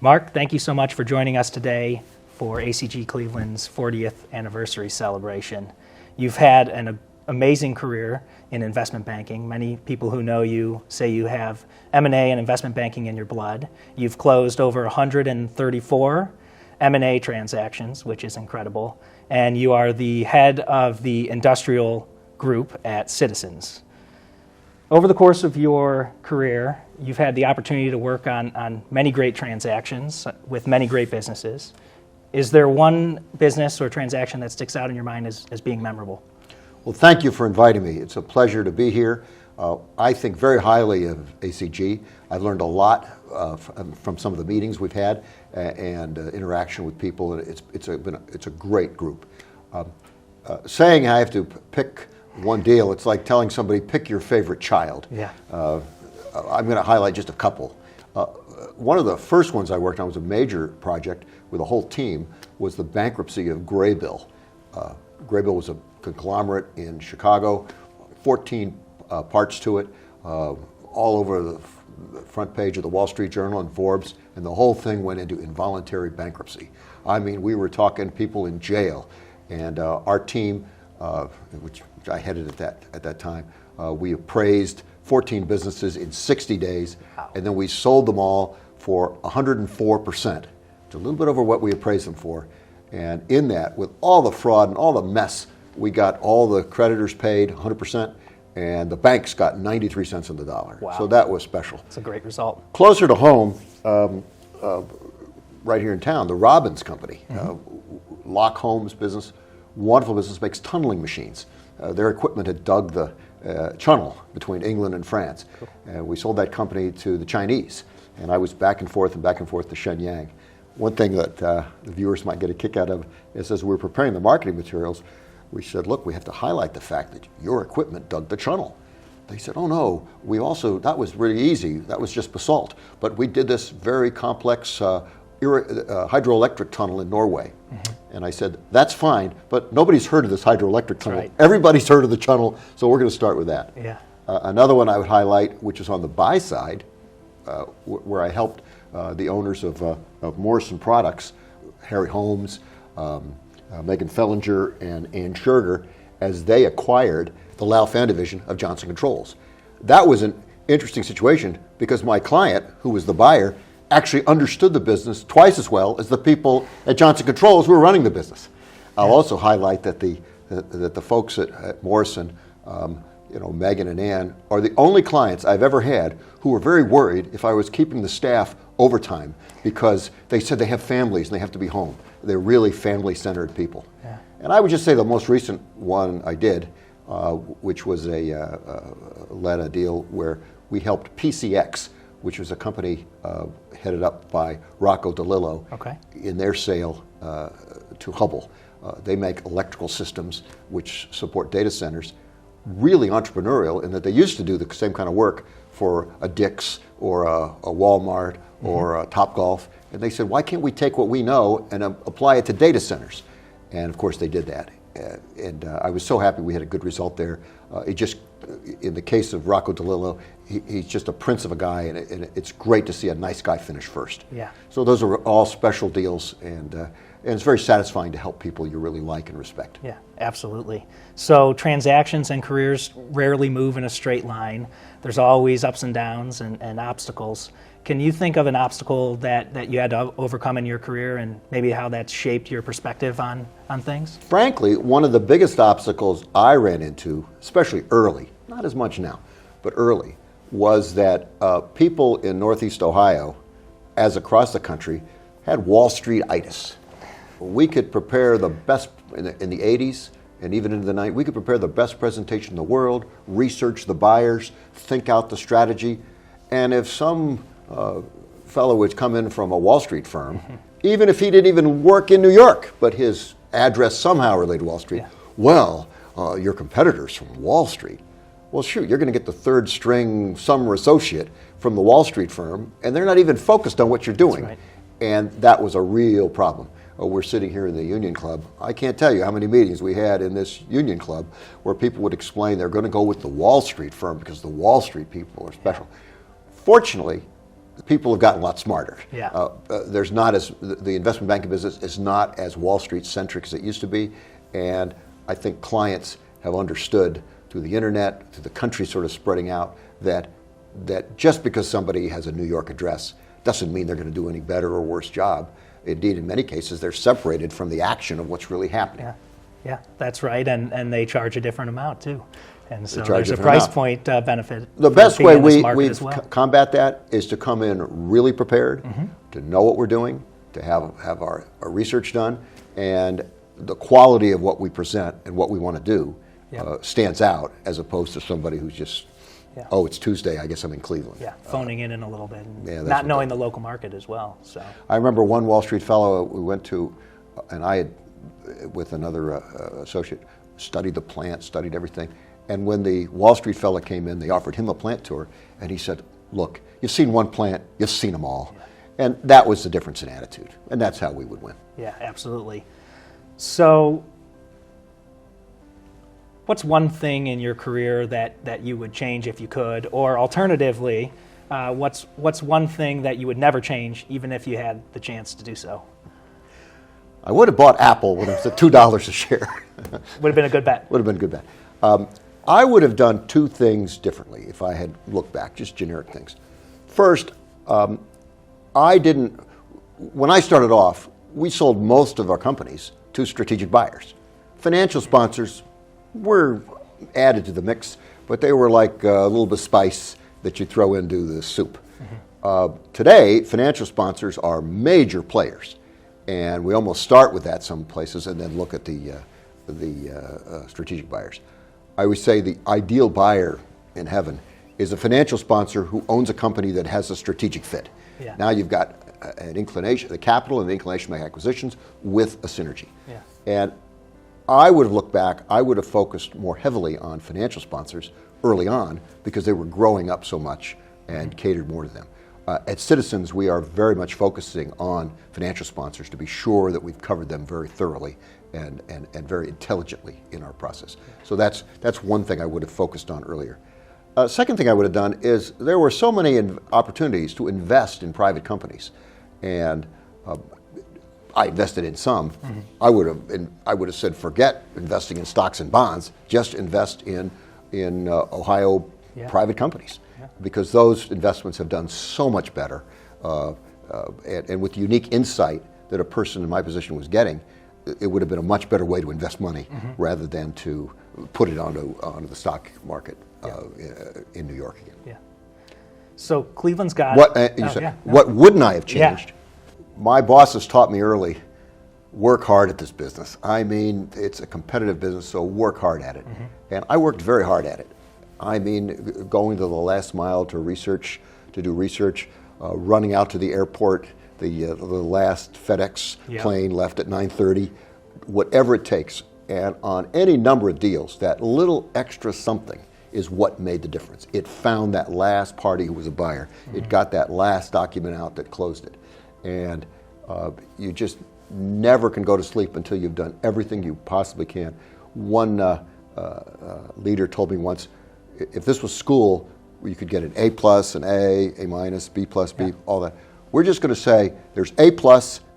Mark, thank you so much for joining us today for ACG Cleveland's 40th anniversary celebration. You've had an amazing career in investment banking. Many people who know you say you have M&A and investment banking in your blood. You've closed over 134 M&A transactions, which is incredible, and you are the head of the industrial group at Citizens. Over the course of your career, you've had the opportunity to work on many great transactions with many great businesses. Is there one business or transaction that sticks out in your mind as being memorable? Well, thank you for inviting me. It's a pleasure to be here. I think very highly of ACG. I've learned a lot from some of the meetings we've had and interaction with people. It's a great group. Saying I have to pick one deal, it's like telling somebody, pick your favorite child. Yeah. I'm going to highlight just a couple. One of the first ones I worked on was a major project with a whole team, was the bankruptcy of Graybill. Graybill was a conglomerate in Chicago, 14 parts to it, all over the front page of the Wall Street Journal and Forbes, and the whole thing went into involuntary bankruptcy. I mean, we were talking people in jail, and our team, which I headed at that time, we appraised 14 businesses in 60 days, and then we sold them all for 104%. It's a little bit over what we appraised them for. And in that, with all the fraud and all the mess, we got all the creditors paid 100%, and the banks got 93 cents on the dollar. Wow. So that was special. It's a great result. Closer to home, right here in town, the Robbins Company, Lock Homes business, wonderful business, makes tunneling machines. Their equipment had dug the channel between England and France. Cool. We sold that company to the Chinese, and I was back and forth to Shenyang. One thing that the viewers might get a kick out of is as we were preparing the marketing materials, we said, look, we have to highlight the fact that your equipment dug the channel. They said, oh no, that was really easy, that was just basalt. But we did this very complex hydroelectric tunnel in Norway. And I said, that's fine, but nobody's heard of this hydroelectric tunnel. Right. Everybody's heard of the channel, so we're going to start with that. Yeah. Another one I would highlight, which is on the buy side, where I helped the owners of Morrison Products, Harry Holmes, Megan Fellinger, and Ann Scherger, as they acquired the Laufan division of Johnson Controls. That was an interesting situation because my client, who was the buyer, actually understood the business twice as well as the people at Johnson Controls who were running the business. I'll also highlight that the folks at Morrison, Megan and Ann, are the only clients I've ever had who were very worried if I was keeping the staff overtime because they said they have families and they have to be home. They're really family-centered people. Yeah. And I would just say the most recent one I did, which was led a deal where we helped PCX, which was a company headed up by Rocco DeLillo, in their sale to Hubble. They make electrical systems which support data centers, really entrepreneurial in that they used to do the same kind of work for a Dick's or a Walmart or a Topgolf. And they said, why can't we take what we know and apply it to data centers? And of course they did that. And I was so happy we had a good result there. In the case of Rocco DeLillo, he's just a prince of a guy, and it's great to see a nice guy finish first. Yeah. So those are all special deals, and it's very satisfying to help people you really like and respect. Yeah, absolutely. So transactions and careers rarely move in a straight line. There's always ups and downs and obstacles. Can you think of an obstacle that you had to overcome in your career and maybe how that's shaped your perspective on things? Frankly, one of the biggest obstacles I street into, especially early, not as much now, but early, was that people in Northeast Ohio, as across the country, had Wall Street-itis. We could prepare the best, in the 80s and even into the 90s, we could prepare the best presentation in the world, research the buyers, think out the strategy, and if some fellow would come in from a Wall Street firm, even if he didn't even work in New York, but his address somehow related to Wall Street, your competitor's from Wall Street. Well, shoot, you're going to get the third string summer associate from the Wall Street firm, and they're not even focused on what you're doing. That's right. And that was a real problem. We're sitting here in the Union Club. I can't tell you how many meetings we had in this Union Club where people would explain they're going to go with the Wall Street firm because the Wall Street people are special. Fortunately, people have gotten a lot smarter. Yeah. There's not as the investment banking business is not as Wall Street centric as it used to be, and I think clients have understood through the internet, through the country sort of spreading out, that just because somebody has a New York address doesn't mean they're going to do any better or worse job. Indeed, in many cases, they're separated from the action of what's really happening. Yeah, that's right, and they charge a different amount too. And so charge there's a different price amount. point benefit. The for best being way in this we market as well. combat that is to come in really prepared, to know what we're doing, to have our research done, and the quality of what we present and what we want to do stands out, as opposed to somebody who's just, oh, it's Tuesday, I guess I'm in Cleveland. Yeah, phoning in a little bit, and that's not what knowing the local market as well. So I remember one Wall Street fellow we went to, and I had, with another associate, studied the plant, studied everything. And when the Wall Street fellow came in, they offered him a plant tour, and he said, look, you've seen one plant, you've seen them all. And that was the difference in attitude, and that's how we would win. Yeah, absolutely. So what's one thing in your career that you would change if you could? Or alternatively, what's one thing that you would never change, even if you had the chance to do so? I would have bought Apple when it was at $2 a share. Would have been a good bet. Would have been a good bet. I would have done two things differently if I had looked back, just generic things. First, when I started off, we sold most of our companies to strategic buyers. Financial sponsors were added to the mix, but they were like a little bit of spice that you throw into the soup. Today, financial sponsors are major players, and we almost start with that some places and then look at the strategic buyers. I would say the ideal buyer in heaven is a financial sponsor who owns a company that has a strategic fit. Yeah. Now you've got an inclination, the capital and the inclination to make acquisitions with a synergy. Yeah. And I would have looked back, I would have focused more heavily on financial sponsors early on because they were growing up so much and catered more to them. At Citizens, we are very much focusing on financial sponsors to be sure that we've covered them very thoroughly and very intelligently in our process. So that's one thing I would have focused on earlier. Second thing I would have done is there were so many opportunities to invest in private companies, and I invested in some. I would have said forget investing in stocks and bonds, just invest in Ohio private companies, because those investments have done so much better, and with the unique insight that a person in my position was getting, it would have been a much better way to invest money rather than to put it onto the stock market in New York again. Yeah. So Cleveland's got what wouldn't I have changed? Yeah. My bosses taught me early, work hard at this business. I mean, it's a competitive business, so work hard at it. And I worked very hard at it. I mean, going to the last mile to do research, running out to the airport, the last FedEx plane left at 9:30, whatever it takes. And on any number of deals, that little extra something is what made the difference. It found that last party who was a buyer. It got that last document out that closed it. And you just never can go to sleep until you've done everything you possibly can. One leader told me once, if this was school, you could get an A+, an A minus, B+, B, all that. We're just going to say there's A+,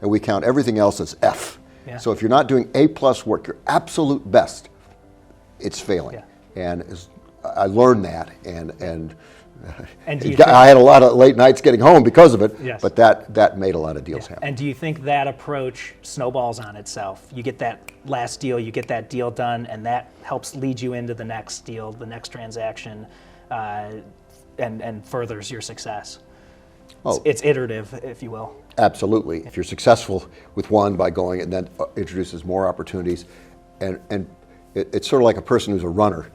and we count everything else as F. Yeah. So if you're not doing A+ work, your absolute best, it's failing. And I learned that, and I had a lot of late nights getting home because of it, but that made a lot of deals happen. And do you think that approach snowballs on itself? You get that last deal, you get that deal done, and that helps lead you into the next deal, the next transaction, and furthers your success. It's iterative, if you will. Absolutely. If you're successful with one by going, and then introduces more opportunities, and it's sort of like a person who's a runner.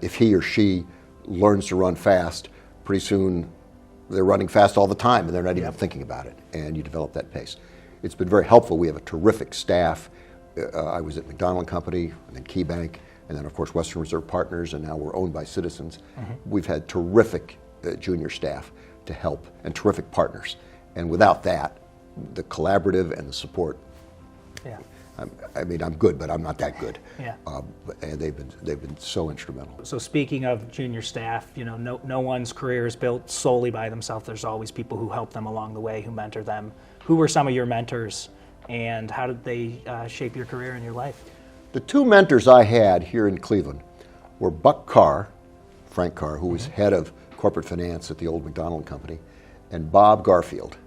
If he or she learns to run fast, pretty soon they're running fast all the time and they're not even thinking about it, and you develop that pace. It's been very helpful. We have a terrific staff. I was at McDonald & Company, and then KeyBank, and then of course Western Reserve Partners, and now we're owned by Citizens. We've had terrific junior staff to help and terrific partners. And without that, the collaborative and the support, I'm good, but I'm not that good. Yeah. And they've been so instrumental. So speaking of junior staff, no one's career is built solely by themselves. There's always people who help them along the way, who mentor them. Who were some of your mentors, and how did they shape your career and your life? The two mentors I had here in Cleveland were Buck Carr, Frank Carr, who was head of corporate finance at the old McDonald Company, and Bob Garfield,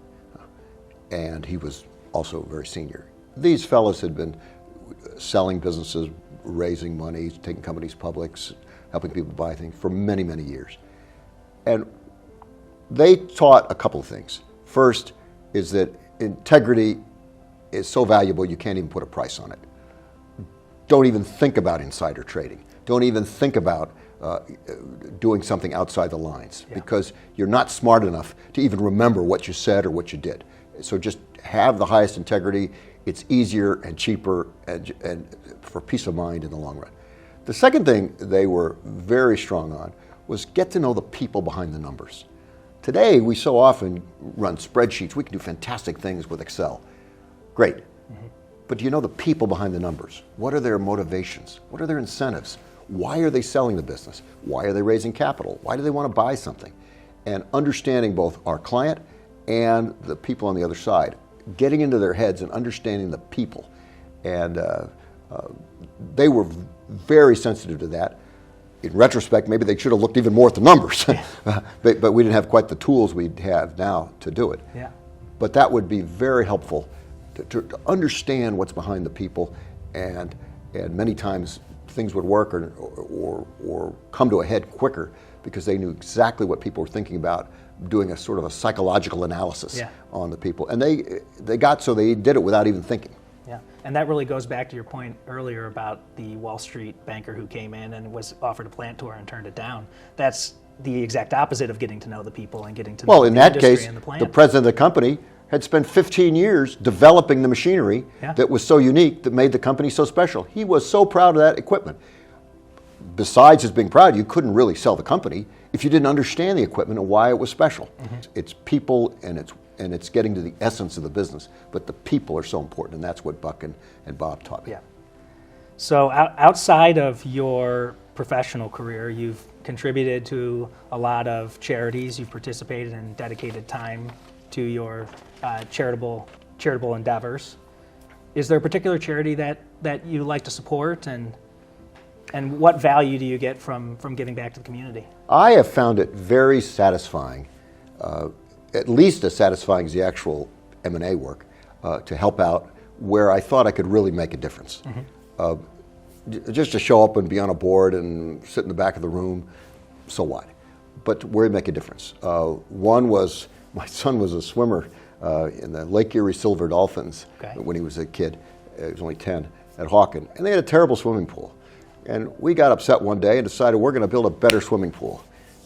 and he was also very senior. These fellows had been selling businesses, raising money, taking companies public, helping people buy things for many, many years. And they taught a couple of things. First is that integrity is so valuable you can't even put a price on it. Don't even think about insider trading. Don't even think about doing something outside the lines, because you're not smart enough to even remember what you said or what you did. So just have the highest integrity. It's easier and cheaper and for peace of mind in the long run. The second thing they were very strong on was get to know the people behind the numbers. Today, we so often run spreadsheets. We can do fantastic things with Excel. Great. But do you know the people behind the numbers? What are their motivations? What are their incentives? Why are they selling the business? Why are they raising capital? Why do they want to buy something? And understanding both our client and the people on the other side, getting into their heads and understanding the people. And they were very sensitive to that. In retrospect, maybe they should have looked even more at the numbers, but we didn't have quite the tools we have now to do it. Yeah. But that would be very helpful to understand what's behind the people, and many times things would work or come to a head quicker because they knew exactly what people were thinking about, doing a sort of a psychological analysis on the people. And they got so they did it without even thinking. Yeah, and that really goes back to your point earlier about the Wall Street banker who came in and was offered a plant tour and turned it down. That's the exact opposite of getting to know the people and getting to know in the that industry case, and the plant. the president of the company had spent 15 years developing the machinery that was so unique that made the company so special. He was so proud of that equipment. Besides just being proud, you couldn't really sell the company if you didn't understand the equipment and why it was special. It's people, and it's getting to the essence of the business, but the people are so important, and that's what Buck and Bob taught me. Yeah. So outside of your professional career, you've contributed to a lot of charities. You've participated and dedicated time to your charitable endeavors. Is there a particular charity that you like to support, and what value do you get from giving back to the community? I have found it very satisfying, at least as satisfying as the actual M&A work, to help out where I thought I could really make a difference. Just to show up and be on a board and sit in the back of the room, so what? But where you make a difference. One was, my son was a swimmer in the Lake Erie Silver Dolphins when he was a kid. He was only 10 at Hawken, and they had a terrible swimming pool. And we got upset one day and decided we're going to build a better swimming pool.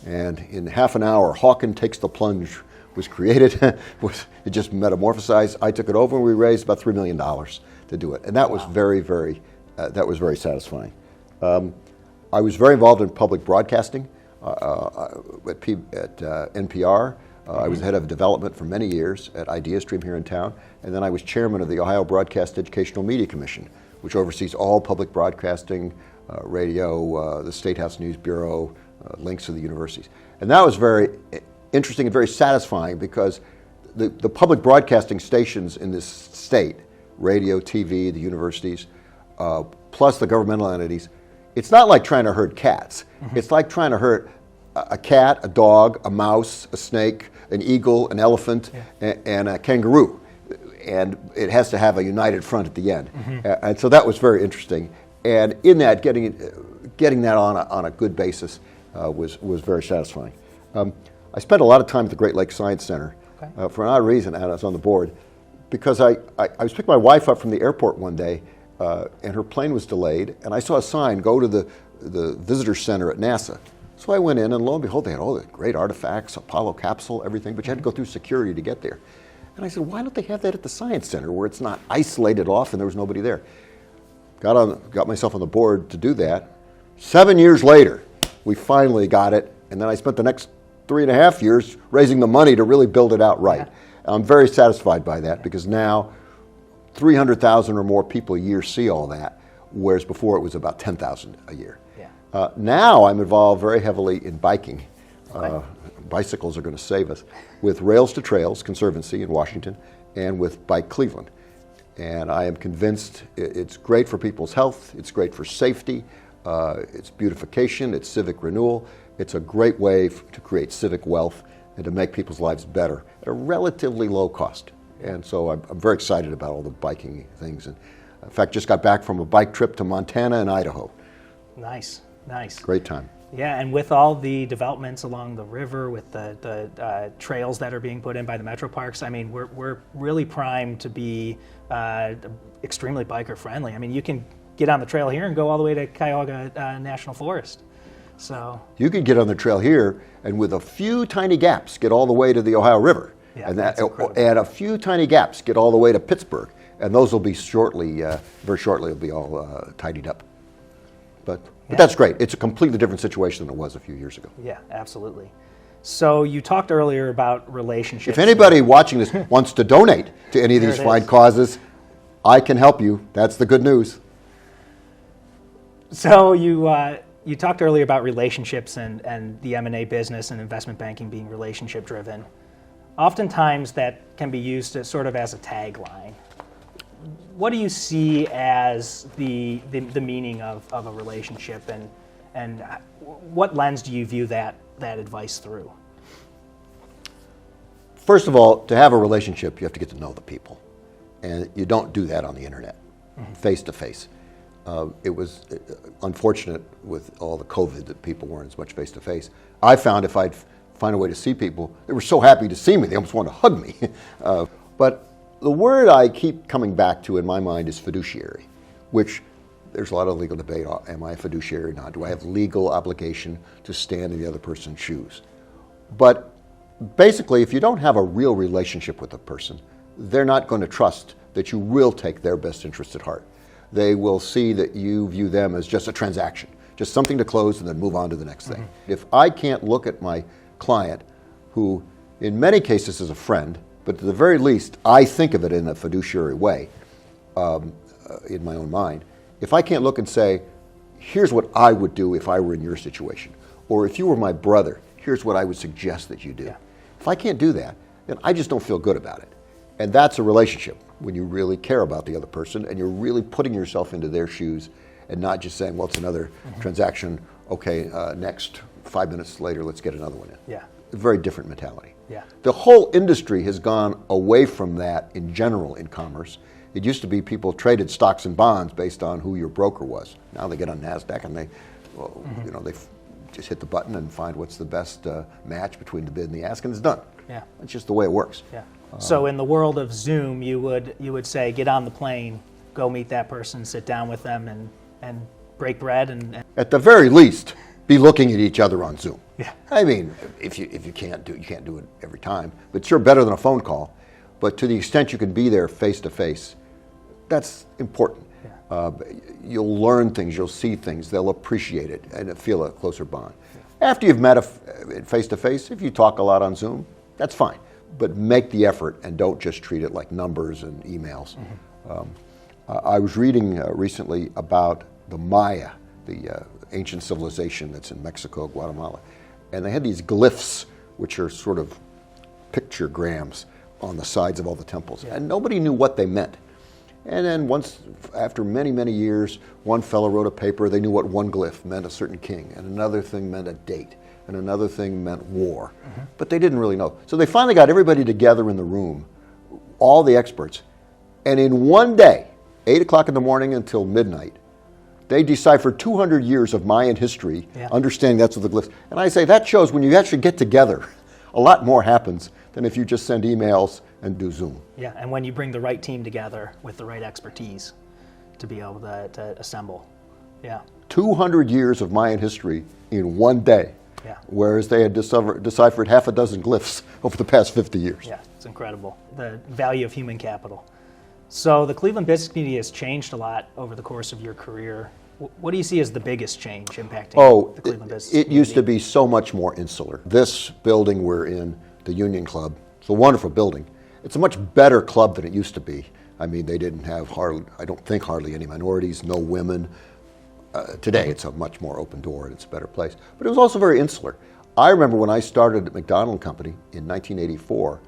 And in half an hour, Hawken Takes the Plunge was created. It just metamorphosized. I took it over, and we raised about $3 million to do it. And that was very, very, satisfying. I was very involved in public broadcasting at NPR. I was head of development for many years at IdeaStream here in town. And then I was chairman of the Ohio Broadcast Educational Media Commission, which oversees all public broadcasting, radio, the State House News Bureau, links to the universities. And that was very interesting and very satisfying, because the public broadcasting stations in this state, radio, TV, the universities, plus the governmental entities, it's not like trying to herd cats. It's like trying to herd a cat, a dog, a mouse, a snake, an eagle, an elephant, and a kangaroo. And it has to have a united front at the end. And so that was very interesting. And in that, getting that on a good basis was very satisfying. I spent a lot of time at the Great Lakes Science Center for an odd reason, and I was on the board, because I was picking my wife up from the airport one day, and her plane was delayed, and I saw a sign, go to the visitor center at NASA. So I went in, and lo and behold, they had all the great artifacts, Apollo capsule, everything, but you had to go through security to get there. And I said, why don't they have that at the Science Center, where it's not isolated off and there was nobody there? Got myself on the board to do that. 7 years later, we finally got it, and then I spent the next 3.5 years raising the money to really build it out right. I'm very satisfied by that, because now 300,000 or more people a year see all that, whereas before it was about 10,000 a year. Yeah. Now I'm involved very heavily in biking. Okay. Bicycles are going to save us, with Rails to Trails Conservancy in Washington and with Bike Cleveland. And I am convinced it's great for people's health, it's great for safety, it's beautification, it's civic renewal. It's a great way to create civic wealth and to make people's lives better at a relatively low cost. And so I'm very excited about all the biking things. And in fact, just got back from a bike trip to Montana and Idaho. Nice, nice. Great time. Yeah, and with all the developments along the river, with the trails that are being put in by the metro parks, I mean, we're really primed to be extremely biker friendly. I mean, you can get on the trail here and go all the way to Cuyahoga National Forest. So you could get on the trail here and with a few tiny gaps get all the way to the Ohio River. Yeah, and that's incredible. And a few tiny gaps get all the way to Pittsburgh. And those will be shortly, very shortly, will be all tidied up. But that's great. It's a completely different situation than it was a few years ago. Yeah, absolutely. So you talked earlier about relationships. If anybody watching this wants to donate to any of these fine causes, I can help you. That's the good news. So you talked earlier about relationships and the M&A business and investment banking being relationship driven. Oftentimes that can be used as sort of as a tagline. What do you see as the meaning of a relationship, and what lens do you view that advice through? First of all, to have a relationship, you have to get to know the people. And you don't do that on the internet, face to face. It was unfortunate with all the COVID that people weren't as much face to face. I found if I'd find a way to see people, they were so happy to see me, they almost wanted to hug me. But the word I keep coming back to in my mind is fiduciary, which there's a lot of legal debate. Am I a fiduciary or not? Do I have legal obligation to stand in the other person's shoes? But basically, if you don't have a real relationship with a person, they're not going to trust that you will take their best interest at heart. They will see that you view them as just a transaction, just something to close and then move on to the next thing. If I can't look at my client, who in many cases is a friend, but to the very least, I think of it in a fiduciary way, in my own mind. If I can't look and say, here's what I would do if I were in your situation, or if you were my brother, here's what I would suggest that you do. Yeah. If I can't do that, then I just don't feel good about it. And that's a relationship, when you really care about the other person and you're really putting yourself into their shoes and not just saying, well, it's another transaction, okay, next, 5 minutes later, let's get another one in. Yeah. A very different mentality. Yeah. The whole industry has gone away from that in general in commerce. It used to be people traded stocks and bonds based on who your broker was. Now they get on NASDAQ and they just hit the button and find what's the best match between the bid and the ask, and it's done. Yeah. That's just the way it works. Yeah. So in the world of Zoom, you would say, get on the plane, go meet that person, sit down with them, and break bread, and at the very least, be looking at each other on Zoom. Yeah. I mean, if you can't do it every time, but sure, better than a phone call. But to the extent you can be there face to face, that's important. Yeah. You'll learn things, you'll see things, they'll appreciate it, and feel a closer bond. Yeah. After you've met face to face, if you talk a lot on Zoom, that's fine. But make the effort and don't just treat it like numbers and emails. I was reading recently about the Maya, the ancient civilization that's in Mexico, Guatemala. And they had these glyphs, which are sort of pictograms on the sides of all the temples. Yeah. And nobody knew what they meant. And then once, after many, many years, one fellow wrote a paper, they knew what one glyph meant, a certain king, and another thing meant a date, and another thing meant war. But they didn't really know. So they finally got everybody together in the room, all the experts, and in one day, 8 o'clock in the morning until midnight, they deciphered 200 years of Mayan history, understanding that's what the glyphs. And I say that shows when you actually get together, a lot more happens than if you just send emails and do Zoom. Yeah, and when you bring the right team together with the right expertise to be able to assemble. Yeah. 200 years of Mayan history in one day. Yeah. Whereas they had deciphered half a dozen glyphs over the past 50 years. Yeah, it's incredible. The value of human capital. So the Cleveland business community has changed a lot over the course of your career. What do you see as the biggest change impacting the Cleveland business community? It used to be so much more insular. This building we're in, the Union Club, it's a wonderful building. It's a much better club than it used to be. I mean, they didn't have I don't think hardly any minorities, no women. Today, it's a much more open door and it's a better place. But it was also very insular. I remember when I started at McDonald Company in 1984,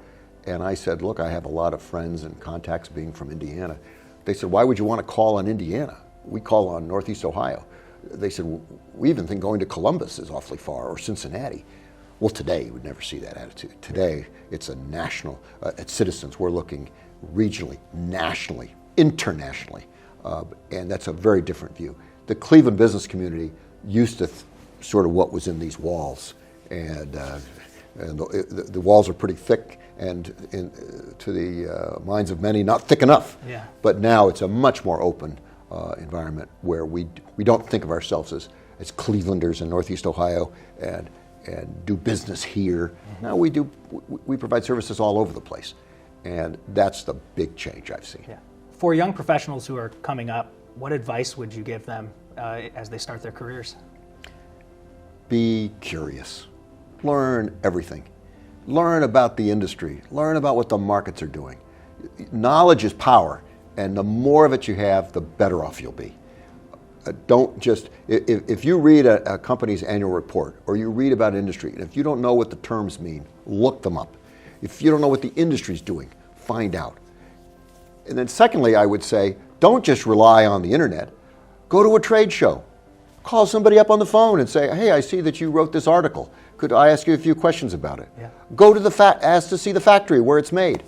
and I said, look, I have a lot of friends and contacts being from Indiana. They said, why would you want to call on Indiana? We call on Northeast Ohio. They said, we even think going to Columbus is awfully far, or Cincinnati. Well, today, you would never see that attitude. Today, it's a national, at Citizens, we're looking regionally, nationally, internationally, and that's a very different view. The Cleveland business community used to sort of what was in these walls, and the walls are pretty thick, and to the minds of many, not thick enough. Yeah. But now it's a much more open environment where we don't think of ourselves as Clevelanders in Northeast Ohio and do business here. Now we provide services all over the place, and that's the big change I've seen. Yeah. For young professionals who are coming up, what advice would you give them as they start their careers? Be curious. Learn everything. Learn about the industry. Learn about what the markets are doing. Knowledge is power, and the more of it you have, the better off you'll be. Don't just, if you read a company's annual report or you read about industry, and if you don't know what the terms mean, look them up. If you don't know what the industry's doing, find out. And then secondly, I would say, don't just rely on the internet. Go to a trade show. Call somebody up on the phone and say, hey, I see that you wrote this article. Could I ask you a few questions about it? Yeah. Go to ask to see the factory where it's made.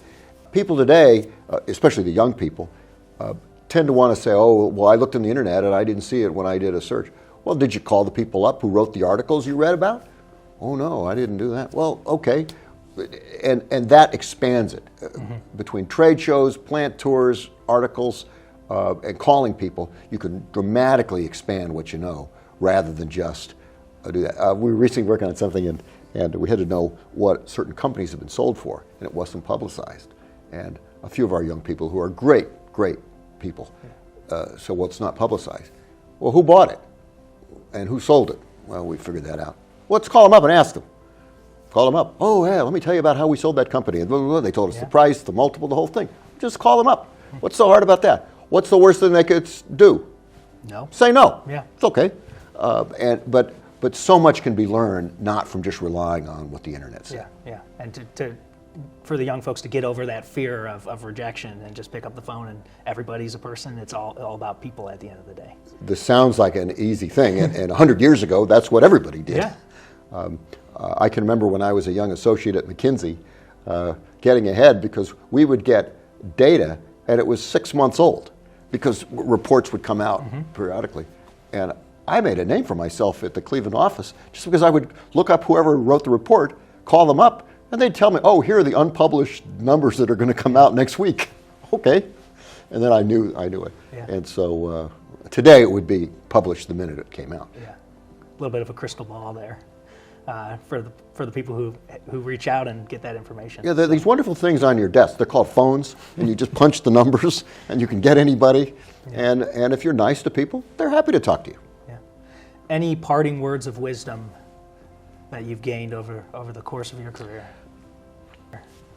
People today, especially the young people, tend to want to say, oh, well, I looked on the internet and I didn't see it when I did a search. Well, did you call the people up who wrote the articles you read about? Oh, no, I didn't do that. Well, okay. And that expands it. Between trade shows, plant tours, articles, and calling people, you can dramatically expand what you know rather than just do that. We were recently working on something and we had to know what certain companies have been sold for, and it wasn't publicized. And a few of our young people who are great people, so well, it's not publicized. Well, who bought it? And who sold it? Well, we figured that out. Let's call them up and ask them. Call them up. Oh, yeah, let me tell you about how we sold that company. And blah, blah, blah. They told us the price, the multiple, the whole thing. Just call them up. What's so hard about that? What's the worst thing they could do? No. Say no. Yeah. It's okay. But so much can be learned not from just relying on what the internet says. Yeah. And for the young folks to get over that fear of rejection and just pick up the phone and everybody's a person. It's all about people at the end of the day. This sounds like an easy thing, and 100 years ago, that's what everybody did. Yeah. I can remember when I was a young associate at McKinsey, getting ahead because we would get data and it was 6 months old because reports would come out periodically. And I made a name for myself at the Cleveland office just because I would look up whoever wrote the report, call them up, and they'd tell me, oh, here are the unpublished numbers that are going to come out next week. Okay. And then I knew it. Yeah. And so today it would be published the minute it came out. Yeah. A little bit of a crystal ball there for the people who reach out and get that information. Yeah, there are these wonderful things on your desk. They're called phones, and you just punch the numbers, and you can get anybody. Yeah. And if you're nice to people, they're happy to talk to you. Yeah. Any parting words of wisdom that you've gained over the course of your career?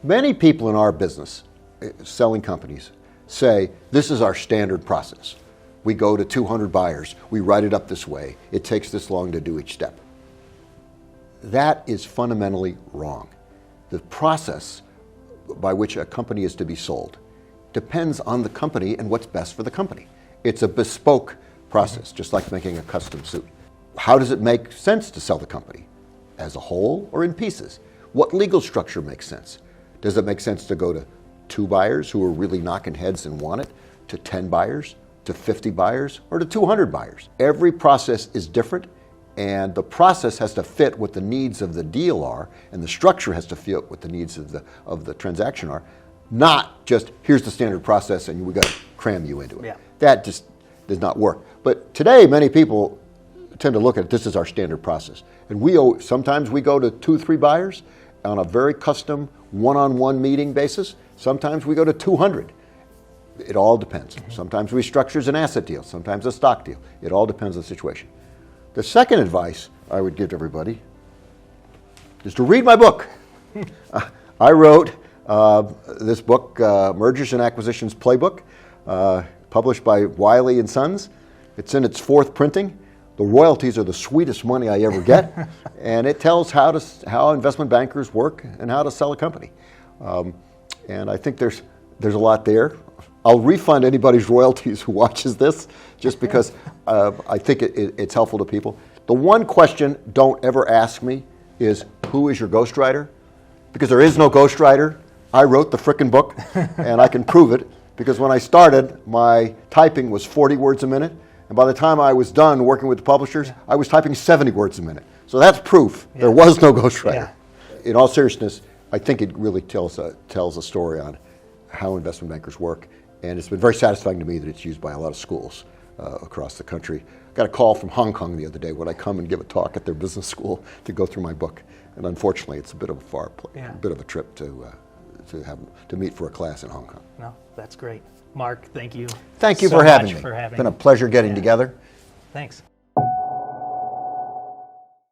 Many people in our business, selling companies, say, this is our standard process. We go to 200 buyers. We write it up this way. It takes this long to do each step. That is fundamentally wrong. The process by which a company is to be sold depends on the company and what's best for the company. It's a bespoke process, just like making a custom suit. How does it make sense to sell the company? As a whole or in pieces? What legal structure makes sense? Does it make sense to go to 2 buyers who are really knocking heads and want it, to 10 buyers, to 50 buyers, or to 200 buyers? Every process is different, and the process has to fit what the needs of the deal are, and the structure has to fit what the needs of the transaction are, not just here's the standard process and we got to cram you into it. Yeah. That just does not work. But today, many people tend to look at this as our standard process. And sometimes we go to 2, 3 buyers on a very custom one-on-one meeting basis. Sometimes we go to 200. It all depends. Sometimes we structure as an asset deal, sometimes a stock deal. It all depends on the situation. The second advice I would give to everybody is to read my book. I wrote This book, Mergers and Acquisitions Playbook, published by Wiley & Sons. It's in its 4th printing. The royalties are the sweetest money I ever get, and it tells how investment bankers work and how to sell a company. And I think there's a lot there. I'll refund anybody's royalties who watches this, just because I think it's helpful to people. The one question don't ever ask me is, who is your ghostwriter? Because there is no ghostwriter. I wrote the frickin' book, and I can prove it, because when I started, my typing was 40 words a minute, and by the time I was done working with the publishers, I was typing 70 words a minute. So that's proof. There was no ghostwriter. In all seriousness, I think it really tells a story on how investment bankers work, and it's been very satisfying to me that it's used by a lot of schools across the country. I got a call from Hong Kong the other day when I come and give a talk at their business school to go through my book, and unfortunately, it's a bit of a bit of a trip to meet for a class in Hong Kong. No, that's great. Mark, thank you. Thank you so for having much me. For having it's been a pleasure getting together. Thanks.